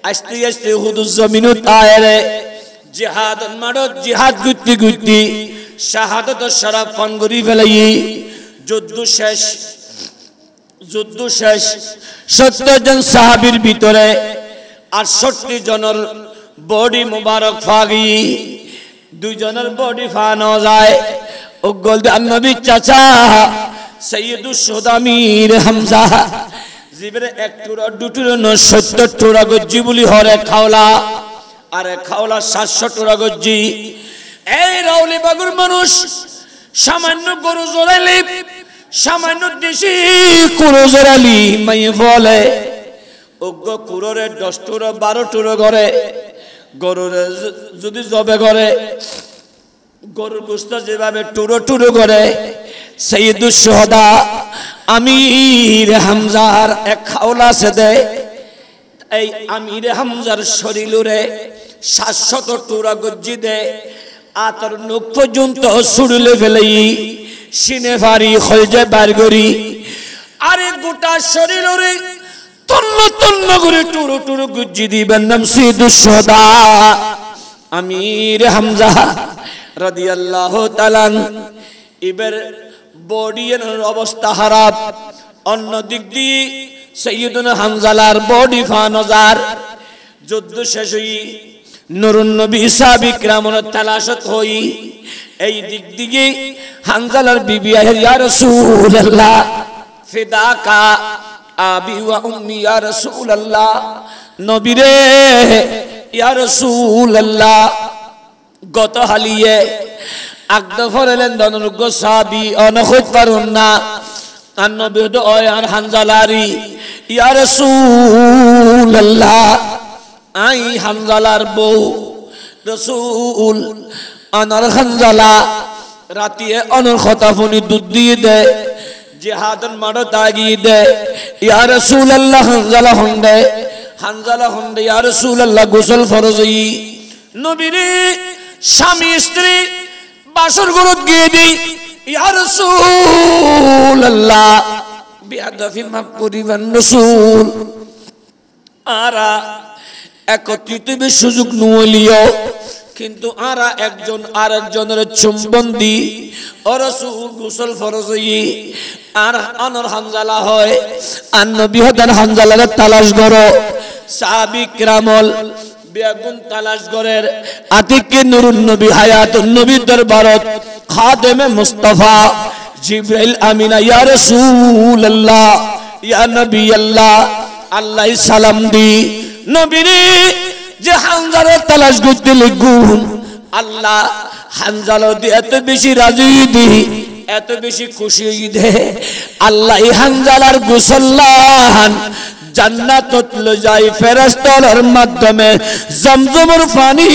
আস্তে আস্তে হুদুস জমিনত আয় রে জিহাদ মারত জিহাদ গুতি গুতি শাহাদাত শরফ পান করি ফেলাই যুদ্ধ শেষ 70 জন সাহাবীর ভিতরে 68 জনের বডি মুবারক ফাগি 2 জনের বডি ফানো যায় ও গোলদান নবী চাচা সৈয়দুস সুদামির হামজা জিবরে এক টুরা দুটুরা 70 টুরা গজ্জি বলি হরে খাওলা আরে খাওলা 700 টুরা গজ্জি এই রাউলি বাগুর মানুষ সামান্য গরু জোরাইলি সামান্য দেশি গরু জোরালি মাই বলে ওগো কুররে 10 টুরা 12 টুরা করে গরুরে যদি জবে করে গরুর গোশত যেভাবে টুরো টুরো করে সৈয়দুস শুহাদা আমির হামজার এক খাওলা সে দেয় এই আমির হামজার শরীরে 700 টুরা গজ্জি দে আতর নখ পর্যন্ত ছুড়লে ফেলেই সিনে ভারী খলজে বার করি আরে গোটা শরীরে তন্ন তন্ন করে টুরো টুরো গজ্জি দিবেন নাম সৈয়দুস শুহাদা আমির হামজা রাদিয়াল্লাহু তাআলা এবার বডির অবস্থা খারাপ অন্য দিক দিয়ে সাইয়্যিদুনা হামজালার বডি ফানজার যুদ্ধ শেষ হই নুরুন নবী সাহাবী کرامর তালাশত হই এই দিক দিকে হামজালার বিবি ইয়া রাসূলুল্লাহ ফিদাকা আবি ওয়া উম্মি ইয়া রাসূলুল্লাহ নবী রে ইয়া রাসূলুল্লাহ গত হালিয়ে আগদ ফরেলেন দনরুগ সাহাবী অনখত পারুন না আর নবী তো আর হামজালারি ইয়া রাসূলুল্লাহ আই হামজালার বউ রাসূল আনার হামজালা রাতিয়ে অনর খতাফনি দুধ দিয়ে দে জিহাদন মারো তাগি দে ইয়া রাসূলুল্লাহ হামজালা হন্দে ইয়া রাসূলুল্লাহ গোসল ফরজই নবীরে স্বামী স্ত্রী বাসর গরত গিয়ে দি ইয়া রাসূলুল্লাহ বিআদফি মাফ করিবেন রাসূল আরা একত্রিত সুযোগ নলিও কিন্তু আরা একজন আরেকজনের চুম্বন দি ও রাসূল গোসল ফরজই আর আনর হামজালা হয় আর নবী হদান হামজালার তালাশ করো সাহাবী کرامল বেগুন তালাশ করের আতিকে নুরুন নবী হায়াতুন নবী দরবারত খাদেমে মুস্তাফা জিবরাইল আমিনা ইয়া রাসূলুল্লাহ ইয়া নবী আল্লাহ আল্লাহ সালাম দি নবীরে যে হামজালার তালাশ করতে লিগুন আল্লাহ হামজালা দি এত বেশি রাজি দি এত বেশি খুশি দে আল্লাহ হামজালার গোসল্লান জান্নাতত লজাই ফেরেশতার মাধ্যমে জমজমের পানি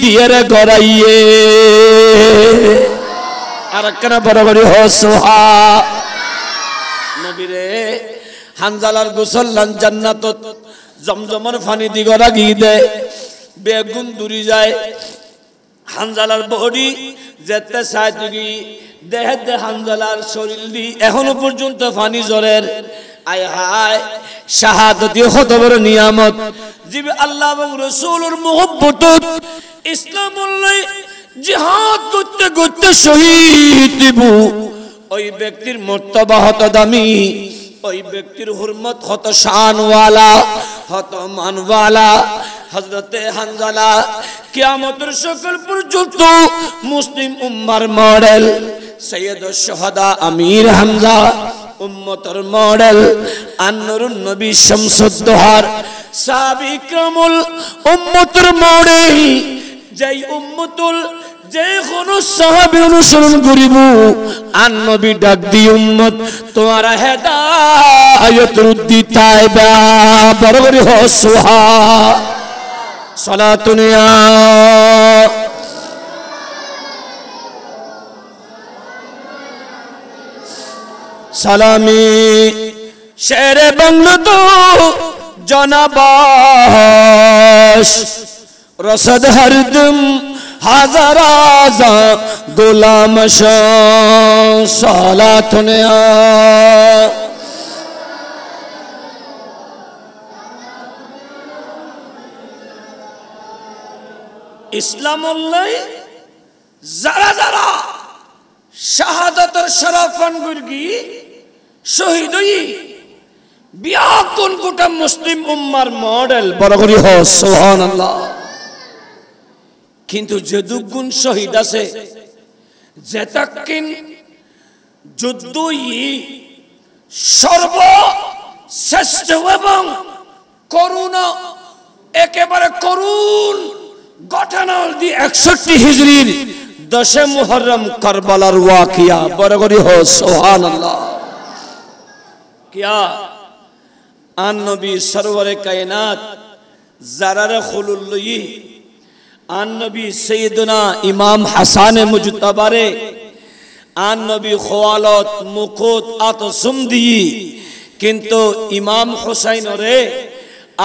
দিয়ে রে গড়াইয়ে আর কেন বড় বড় হসুহা নবীরে হামজালার গোসল্লান জান্নাতত জমজমের পানি দি গড়াগি দে বেগুন দূরি যায় হামজালার বডি যেতে সাইতুগি দেহে হামজালার শরীর দি এখনো পর্যন্ত পানি জরের আয় হায় শাহাদাতি কত বড় নিয়ামত জিবে আল্লাহ এবং রাসূলের মুহাব্বতত ইসলামুল্লাহ জিহাদ করতে করতে শহীদ দিব ওই ব্যক্তির মর্তবা হত দামি ওই ব্যক্তির হুরমত হত শানওয়ালা হত মানওয়ালা হযরতে হামজালা কিয়ামতের সকল পর্যন্ত মুসলিম উম্মার মডেল সৈয়দুশ শুহাদা আমির হামজা উম্মতের মডেল আন-নুরুন নবী শামসুদ্দোহার সাহাবী کرامল উম্মতের মডেল যেই উম্মতুল যে কোনো সাহাবী অনুসরণ করিব আর নবী ডাক দি উম্মত তোমারা হেদায়েতের উদ্দিতায় বা বড় করে হসুহা সালাতুনিয়া সালামি শেরে বাংলা তো জনাবাস রসদ হরদম হাজার আজা গোলাম সালাতুনিয়া ইসলাম যারা যারা শাহাদাতের শরাফান গুরগি শহীদ হই বিয়া কোন গোটা মুসলিম উম্মার মডেল বড় করি হ সুবহানাল্লাহ। কিন্তু যে দুগুণ শহীদ আছে যেতাকিন যুদ্ধই সর্বশ্রেষ্ঠ এবং করুণ একেবারে করুণ ঘটনা দি 61 হিজরির 10 মুহররম কারবালার ওয়াকিয়া বড় করি হ সুবহানাল্লাহ। কিয়া আন নবী সরওয়ারে কায়নাত জারারে খুলুল্লি আন নবী সাইয়্যিদুনা ইমাম হাসান মুজতাবারে আন নবী খোয়ালত মুকুত আতসুম দি কিন্তু ইমাম হুসাইন রে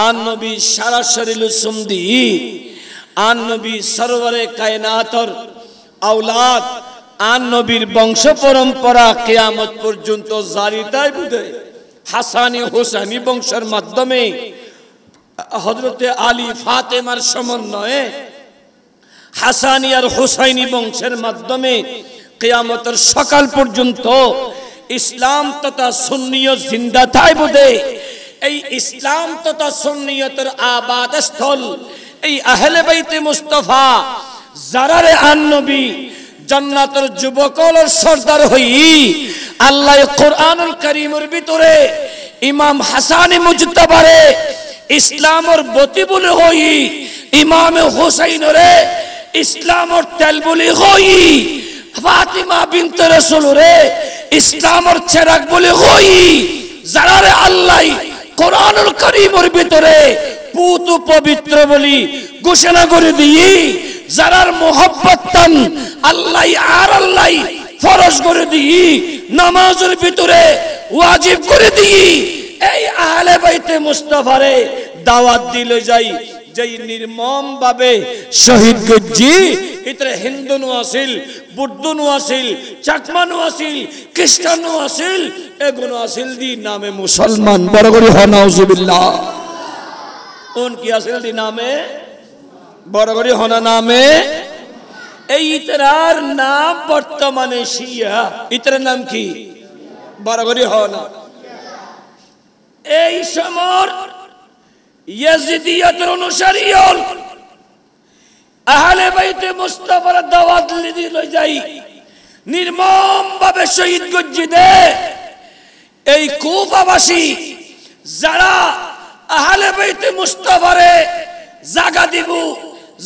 আন নবী সারা শরীলু সুম দি আন নবী সরওয়ারে কায়নাতর আওলাদ আন নবীর বংশ পরম্পরা কিয়ামত পর্যন্ত জারি থাকবে। হাসানি হুসাইনি বংশের মাধ্যমে হযরতে আলী ফাতেমার সমন্বয়ে হাসানি আর হুসাইনি বংশের মাধ্যমে কিয়ামতের সকাল পর্যন্ত ইসলাম তথা সুন্নিয়ত জিন্দা থাকবে। এই ইসলাম তথা সুন্নিয়তের আবাদ স্থল এই আহলে বাইতে মুস্তাফা যারারে আন নবী জান্নাতের যুবকলের সরদার হই আল্লাহ কোরআনুল কারীমের ভিতরে ইমাম হাসানি মুজতাবারে ইসলামের বতি বলে হই ইমাম হুসাইন রে ইসলামের তেল বলে হই ফাতিমা বিনতে রাসূল রে ইসলামের চেরাগ বলে হই যারারে আল্লাহ কোরআনুল কারীমের ভিতরে পুত পবিত্র বলি ঘোষণা করে দিই যারার মোহব্বত তান আল্লাহ আর আল্লাহ ফরজ করে দিই নামাজের ভিতরে ওয়াজিব করে দিই। এই আহলে বাইতে মুস্তাফারে দাওয়াত দিলে যাই যেই নির্মম ভাবে শহীদ গজ্জি ইতরে হিন্দু নু আসিল বুদ্ধ নু আসিল চাকমা নু আসিল খ্রিস্টান নু আসিল এগুলো আসিল দি নামে মুসলমান বড় করে হ নাউজুবিল্লাহ উনকি আসিল দি নামে বড় করে হনা নামে এই ইতরার নাম বর্তমানে শিয়া ইতরার নাম কি বড় করে হনা এই সমর ইয়াজিদিয়তের অনুসারী হল আহলে বাইতে মুস্তাফার দাওয়াত দিল যাই নির্মম ভাবে শহীদ গজ্জিদে এই কুফাবাসী যারা আহলে বাইতে মুস্তাফারে জাগা দিব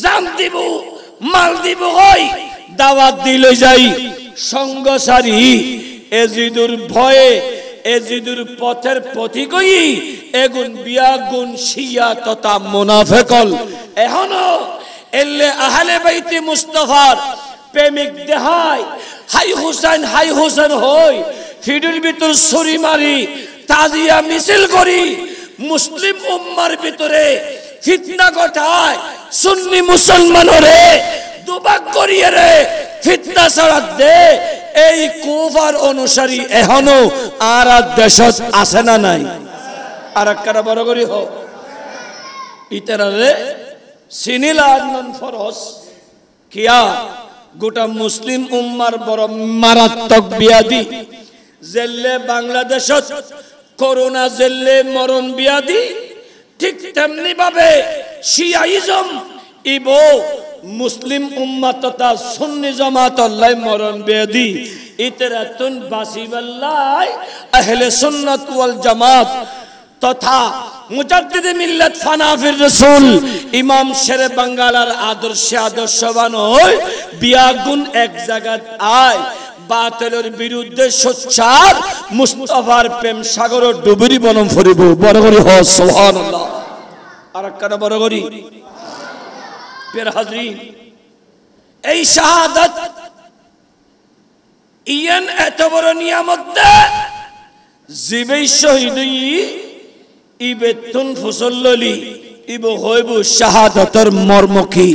জান দিব মাল দিব হই দাওয়াত দিল যাই সঙ্গসারী এজিদুর ভয়ে এজিদুর পথের পথিকই এগুন বিয়াগুন শিয়া তথা মুনাফিকল এখনো এলে আহলে বাইতে মুস্তাফার প্রেমিক দেহাই হাই হুসাইন হই ফিডুর ভিতর ছুরি মারি তাজিয়া মিছিল করি মুসলিম উম্মার ভিতরে ফিতনা ঘটায় সুন্নি মুসলমানরে দুবাক করিয়ে রে ফিতনা ছড়া দে এই কুফার অনুসারী এখনো আর দেশত আছে না নাই আর একটা বড় করি হোক ইতারে সিনিল আদনান ফরস কিয়া গোটা মুসলিম উম্মার বড় মারাত্মক ব্যাধি জেলে বাংলাদেশত করোনা জেলে মরণ ব্যাধি ঠিক তেমনি ভাবে শিয়াইজম ইবো মুসলিম উম্মাত তথা সুন্নি জামাত আল্লাহ মরণ ব্যাধি ইতরাতুন বাসিবাল্লাহ আহলে সুন্নাত ওয়াল জামাত তথা মুজাদ্দিদ মিল্লাত ফানাফির রাসূল ইমাম শেরে বাঙ্গালার আদর্শে আদর্শবান হই বিয়াগুন এক জায়গাত আয় বাতিলের বিরুদ্ধে সোচ্চার মুস্তাফার প্রেম সাগর ডুবুরি বনম ফরিব বড় করি হ সুবহানাল্লাহ আর কানা বড় করি প্রিয় হাজরিন এই শাহাদাত ইয়ান এত বড় নিয়ামত দে জিবে শহীদ ইবেতুন ফসল্লি ইব হইব শাহাদাতের মর্ম কি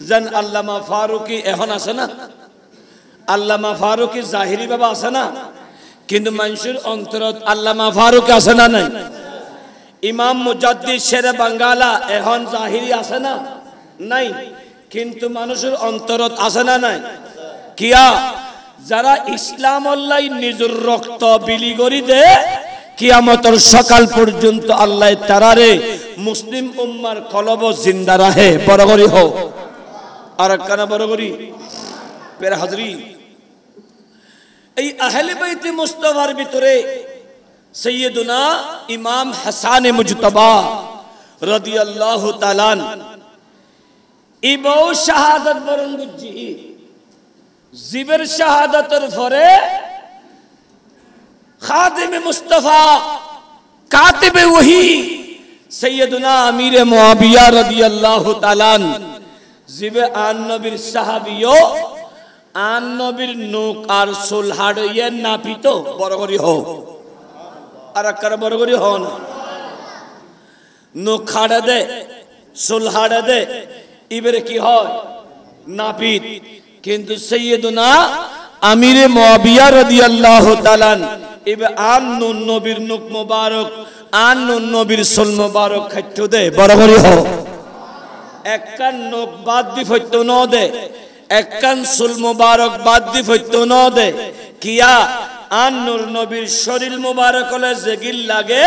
জান আল্লামা ফারুকি এখন আছে না আল্লামা ফারুকি জাহিরি বাবা আছে না কিন্তু মানুষের অন্তরত আল্লামা ফারুক আছে না নাই ইমাম মুজাদ্দিদ শেরে বাঙ্গালা এখন জাহিরি আছে না নাই কিন্তু মানুষের অন্তরত আছে না নাই কিয়া যারা ইসলাম আল্লাহ নিজের রক্ত বিলি করি দে কিয়ামতের সকাল পর্যন্ত আল্লাহ তারারে মুসলিম উম্মার কলব জিন্দা রাখে বড় করি হো আর কানা বড় করি প্রিয় হাজরিন এই আহলে বাইত মুস্তাফার ভিতরে সৈয়দনা ইমাম হাসান মুজতবা রাদিয়াল্লাহু তাআলা ইবো শাহাদাত বরণ বুঝি জিবের শাহাদাতের পরে খাদিম মুস্তাফা কাতিবে ওহী সৈয়দনা আমির মুআবিয়া রাদিয়াল্লাহু তাআলা জিবে আন নবীর সাহাবীও আন নবীর নূক আর সুলহাড় ইয়ে নাপিত বড় করি হো আর কার বড় করি হো না নূক খাড়া দে সুলহাড় দে ইবের কি হয় নাপিত কিন্তু সৈয়দনা আমিরে মুআবিয়া রাদিয়াল্লাহু তাআলা ইবে আন নবীর নূক মুবারক আন নবীর সুল মুবারক খাইতো দে বড় করি হো একখান নূক বাদ দি ফইতো ন দে একখান সুল মুবারক বাদ দি ফইতো ন দে কিয়া আন নবীর শরীর মুবারক হলে যেগিল লাগে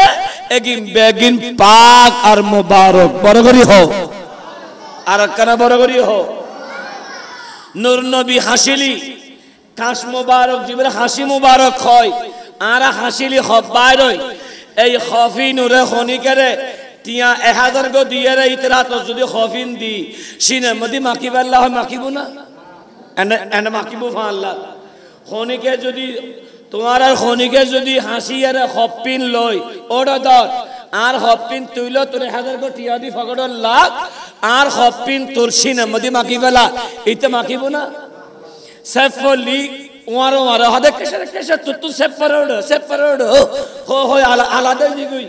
এগিন বেগিন পাক আর মুবারক বড় করি হো আর কানা বড় করি হো নূর নবী হাসিলি কাশ মুবারক জিবরে হাসি মুবারক হয় আর হাসিলি হব বাইরই এই খফি নূরে খনিকেরে তিয়া 1000 গো দিয়ে রে ইতরা তো যদি খফিন দি সিনে মদি মাকিব আল্লাহ মাকিব না এনে মাকিব আল্লাহ খনিকে যদি তোমার আর খনিকে যদি হাসি আর খপিন লই ওড়া দর আর খপিন তুইলো তোর 1000 গো টিয়া দি ফগড় লাখ আর খপিন তোর সিনে মদি মাকিব আল্লাহ ইতে মাকিব না সেফলি ওয়ারো ওয়ারো হদে কেসে তুতু সেপারেট হো হো আলাদা দিগুই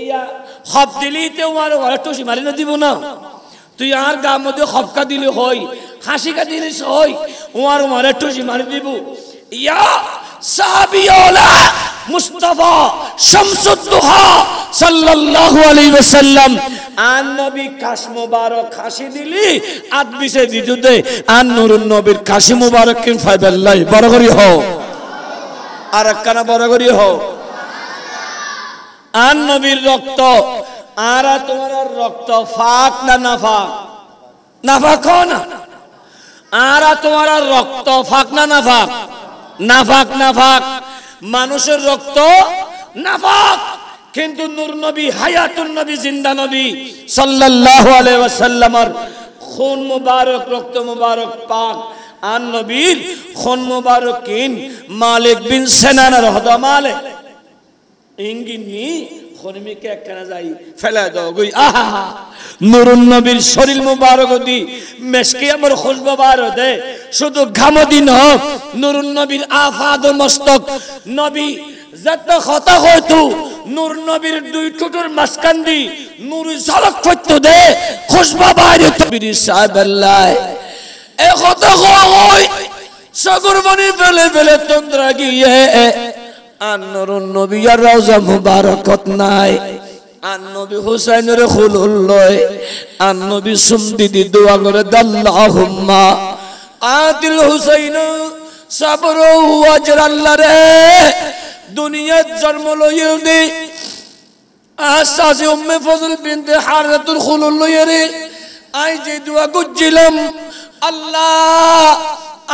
ইয়া খপ দিলিতে ওয়ারো ওয়ারো টুসি মারি না দিব না তুই আর গা মধ্যে খপকা দিলি হই হাসিকা দিলি হই ওয়ারো ওয়ারো টুসি মারি দিব ইয়া সাহাবিওলা মুস্তাফা শামসুদ দুহা সাল্লাল্লাহু আলাইহি ওয়াসাল্লাম আন নবী কাশ মুবারক হাসি দিলি আদ বিছে দিদুতে আন নূরুন নবীর কাশি মুবারক কিন ফাইবাল্লাহ বড় করি হও আর কানা বড় করি হও আন নবীর রক্ত আর তোমার রক্ত ফাক না নাফাক নাফাক না আর তোমার রক্ত ফাক না নাফাক নাফাক নাফাক মানুষের রক্ত নাফাক কিন্তু নূর নবী হায়াতুন নবী জিন্দা নবী সাল্লাল্লাহু আলাইহি ওয়াসাল্লামের খুন মুবারক রক্ত মুবারক পাক আন নবীর খুন মুবারক কিন মালিক বিন সিনানের হদা মালিক ইঙ্গিনি খনিমিকে একখানা যাই ফেলা দাও গই আহা নূরুন নবীর শরীর মুবারক দি মেশকে আমার খুশবু বার দে শুধু ঘামদিন হোক নূরুন নবীর আফাদ মস্তক নবী যত কথা হয়তো নূর নবীর দুই টুটুর মাসকান দি নূর ঝলক ফটো দে খুশবু বাইরে তবির সাহেব আল্লাহ এ কথা কই সাগর মনি ফেলে ফেলে তন্দ্রা গিয়ে আন নূরুন নবী আর রওজা মুবারকত নাই আন নবী হুসাইনের খুলুল লয় আন নবী সুমদি দি দোয়া করে আল্লাহুম্মা আদিল হুসাইন সাবর ওয়াজর আল্লাহ রে দুনিয়াত জন্ম লইও দে আসাসে উম্মে ফজল বিনতে হারাতুল খুলুল লয় রে আই যে দোয়া করছিলাম আল্লাহ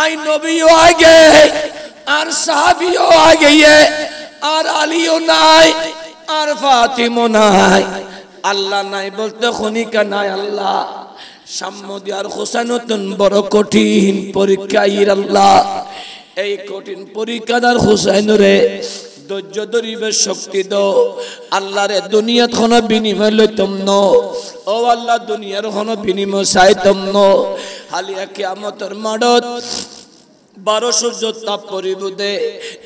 আই নবীও আগে আর সাহাবীও আগে আর আলীও নাই আর ফাতিমা নাই, আল্লাহ নাই বলতে খনিকা নাই। আল্লাহ সাম্যদি আর হোসেনতুন বড় কঠিন পরীক্ষা ইর আল্লাহ, এই কঠিন পরীক্ষাদার হোসেন রে ধৈর্য ধরিবার শক্তি দাও আল্লাহ রে। দুনিয়াত কোনো বিনিময় লইতাম ন, ও আল্লাহ দুনিয়ার কোনো বিনিময় চাইতাম ন। হালিয়া কিয়ামতের মাঠত 12 সূর্য তাপ পরিব দে,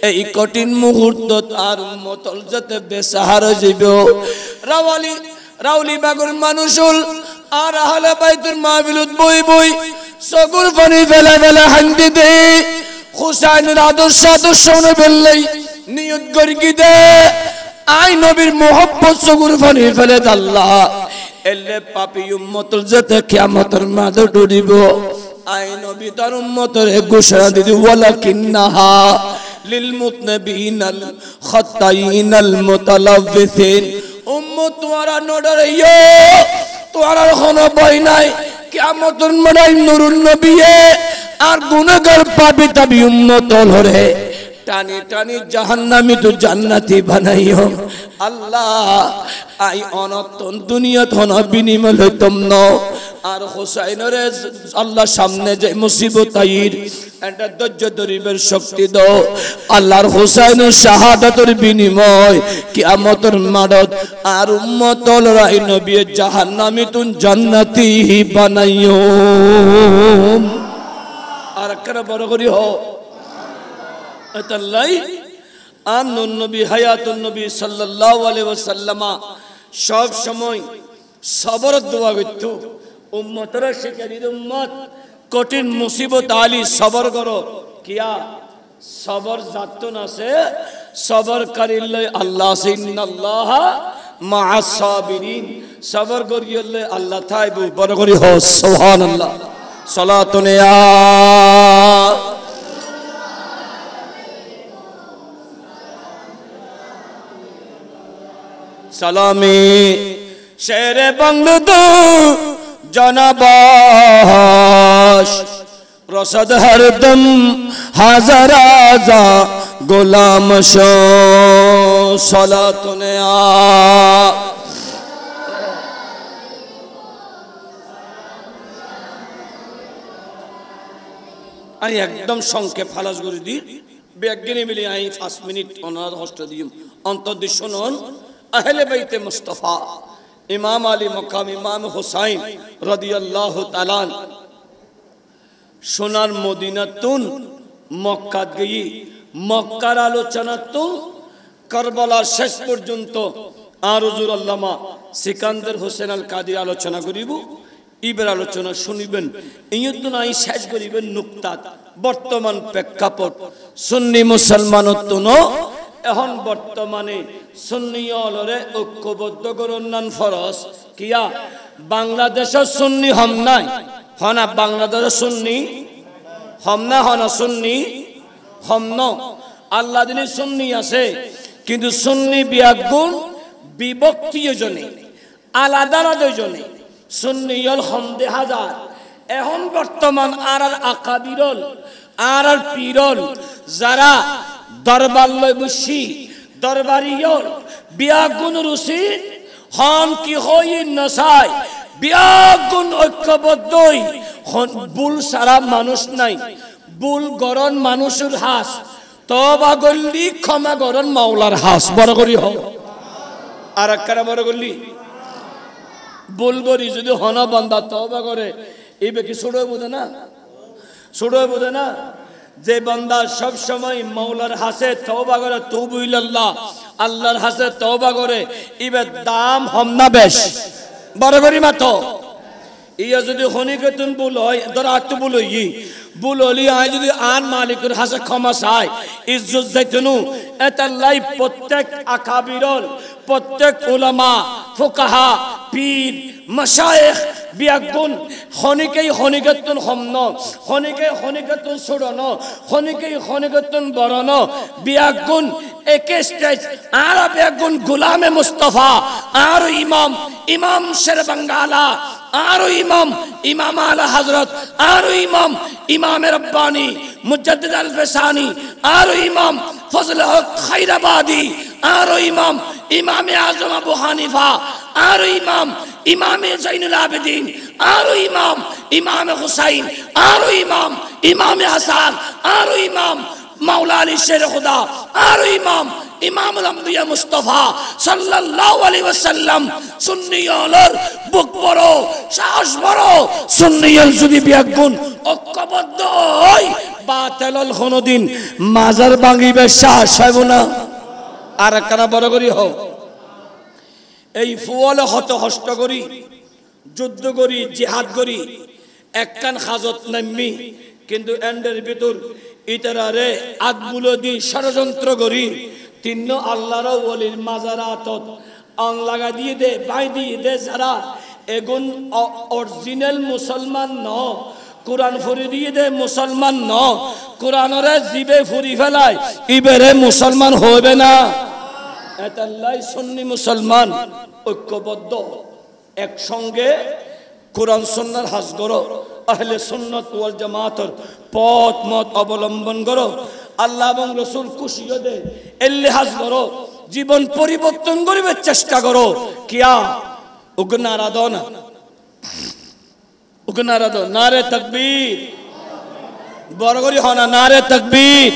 এই কঠিন মুহূর্তত আর উম্মতল যাতে বেসাহারা যাইব। রাউলি বাগুর মানুষুল আর আহলে বাইতুল মাহফিলত বই বই চকুর পানি ফেলে ফেলে হান্দি দে। হুসাইনের আদর্শ আদর্শনে বললেই নিয়ত করি কি দে আই নবীর মোহব্বত চকুর পানি ফেলে আল্লাহ এলে পাপী উম্মতল যাতে কিয়ামতের মাঠে ডুবিব। আই নবী তার উম্মতের ঘোষণা দিদি ওয়ালাকিন্নাহা লিল মুতনবিনাল খাতাইনাল মুতালাব্বিসিন। উম্মত তোমরা নডরাইও, তোমরা কোনো ভয় নাই, কিয়ামতের মাঠে নূরুন নবী আর গুনাহগার পাপী তাবি উম্মত হরে টানি টানি জাহান্নামী তো জান্নাতি বানাইও। আল্লাহ আই অনতন দুনিয়াত হন বিনিময় লইতাম ন। আর হোসাইনের আল্লাহ সামনে যে মুসিবত আইর এটা ধৈর্য ধরিবার শক্তি দাও আল্লাহর। হোসাইনের শাহাদাতের বিনিময় কিয়ামতের মাঠত আর উম্মতল রাই নবী জাহান্নামী তুন জান্নাতি বানাইও। আর একবারে বড় করি হও এতাল্লাই আনুন নবী হায়াতুন নবী সাল্লাল্লাহু আলাইহি ওয়াসাল্লাম সব সময় সবর দোয়া করত। উম্মতরা শিকারীর উম্মত কঠিন মুসিবত আলী সবর করো কিয়া সবর জাতুন আছে সবর করিলে আল্লাহ ইন্নাল্লাহ মাআস সাবিরিন। সবর করিলে আল্লাহ থাইবু বড় করি হো সুবহানাল্লাহ। সালাতুন ইয়া সালামি শেরে বাংলাদু জনবাস রসদ হরদম হাজার আজা গোলাম শো। সালাতুন ইয়া আমি একদম সংক্ষেপ ফালাস করে দিই বেগিনি মিলি আই 5 মিনিট অনার হস্ত দিম অন্তর্দি শুনুন। আহলে বাইতে মুস্তাফা ইমাম আলী মকাম ইমাম হুসাইন রাদিয়াল্লাহু তাআলা সোনার মদিনাতুন মক্কাত গই মক্কার আলোচনা তো কারবালার শেষ পর্যন্ত আর হুজুর আল্লামা সিকান্দার হোসেন আল কাদির আলোচনা করিব। ইবের আলোচনা শুনিবেন ইয়তুন আই শেষ করিবেন নুকতাত বর্তমান প্রেক্ষাপট সুন্নি মুসলমানত্বন এখন বর্তমানে সুন্নিয়লরে ঐক্যবদ্ধ করুন ফরজ কিয়া বাংলাদেশের সুন্নি হম নাই হনা বাংলাদেশের সুন্নি হম না হনা সুন্নি হম ন। আল্লাহ দিনে সুন্নি আছে কিন্তু সুন্নি বিয়াগুণ বিভক্তি জনে আলাদা আলাদা জনে সুন্নিয়ল হম 1000 এখন বর্তমান আর আকাবিরল আর পীরল যারা দরবার লই বসি দরবারিয়র বিয়াগুণ রুসি হন কি হই নসাই বিয়াগুণ ঐক্যবদ্ধই হন বুল সারা মানুষ নাই বুল গরন মানুষের হাস তওবা গল্লি ক্ষমা গরন মাওলার হাস বড় করি হ। আর একরা বড় গল্লি বুল গরি যদি হন বান্দা তওবা করে এই বেকি ছোড়ো বুঝে না ছোড়ো বুঝে না। যে বান্দা সব সময় মাওলার হাসে তওবা করে তুবু ইলাল্লাহ আল্লাহর হাসে তওবা করে ইবে দাম হম না বেশ বড় করি মাতো ইয়া যদি হনিকতুন ভুল হয় ধর আত্ম ভুল হই ভুল হলি আয় যদি আন মালিকের হাসে ক্ষমা চায় ইজ্জত যাইতনু এতাল্লাই প্রত্যেক আকাবিরল প্রত্যেক উলামা ফুকাহা পীর মাশায়েখ বিয়াগুণ হনিকেই হনিকতুন হমন হনিকে হনিকতুন ছড়ন হনিকেই হনিকতুন বরণ বিয়াগুণ একে স্টেজ আর বিয়াগুণ গোলামে মুস্তাফা আর ইমাম ইমাম শের বাঙ্গালা আর ইমাম ইমাম আলা হযরত আর ইমাম ইমাম রব্বানি মুজাদ্দিদ আল ফিসানি আর ইমাম ফজল হক খায়রাবাদী আর ইমাম ইমামে আজম আবু হানিফা, আর ইমাম ইমামে জাইনুল আবেদিন, আর ইমাম ইমামে হুসাইন, আর ইমাম ইমামে হাসান, আর ইমাম মাওলা আলী শের খুদা, আর ইমাম ইমামুল আম্বিয়া মুস্তাফা সাল্লাল্লাহু আলাইহি ওয়াসাল্লাম। সুন্নিয়লের বুক বড়, সাহস বড়। সুন্নিয়ল যদি বিয়াগুন ঐক্যবদ্ধ হয়, বাতিলল কোনদিন মাজার ভাঙিবে সাহস হইব না। আর একখানা বড় করি হোক, এই ফুয়ালে হত হষ্ট করি, যুদ্ধ করি, জিহাদ করি, একখান হাজত নামি, কিন্তু এন্ডের ভিতর ইতারারে আগগুলো দি ষড়যন্ত্র করি। তিন্ন আল্লাহর ওলির মাজারাতত আং লাগা দিয়ে দে, বাই দিয়ে দে, যারা এগুন অরিজিনাল মুসলমান ন, কোরআন ফুরি দিয়ে দে মুসলমান ন, কোরআনরে জিবে ফুরি ফেলায়, ইবেরে মুসলমান হবে না। এতাল্লাই সুন্নি মুসলমান ঐক্যবদ্ধ একসঙ্গে কোরআন সুন্নাহর হাজ করো, আহলে সুন্নাত ওয়াল জামাতের পথ মত অবলম্বন করো, আল্লাহ এবং রাসূল খুশি হতে এল্লে হাজ করো, জীবন পরিবর্তন করিবার চেষ্টা করো। কিয়া উগনারা দো না, উগনারা দো, নারে তাকবীর, বড় করি হনা নারে তাকবীর।